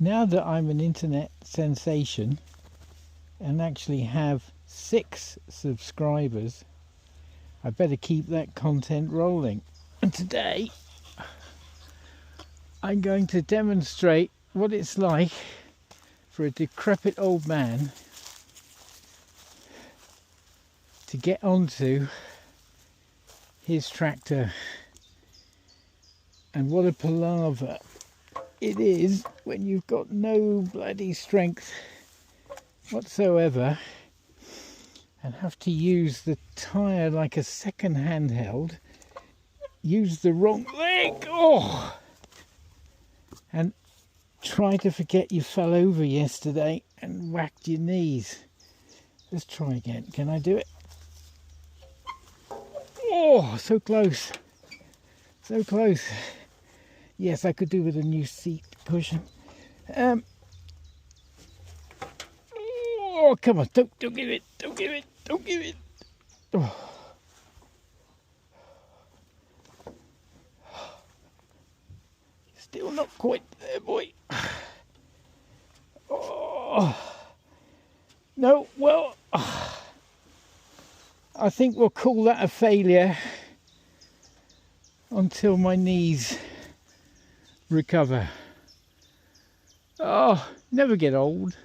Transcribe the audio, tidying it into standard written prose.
Now that I'm an internet sensation and actually have 6 subscribers, I better keep that content rolling. And today I'm going to demonstrate what it's like for a decrepit old man to get onto his tractor, and what a palaver it is when you've got no bloody strength whatsoever and have to use the tyre like a second handheld, use the wrong leg, and try to forget you fell over yesterday and whacked your knees. Let's try again. Can I do it? Oh, so close. So close. Yes, I could do with a new seat cushion. Oh, come on. Don't give it. Don't give it. Don't give it. Oh. Still not quite there, boy. Oh. No, well, I think we'll call that a failure until my knees recover. Oh, never get old.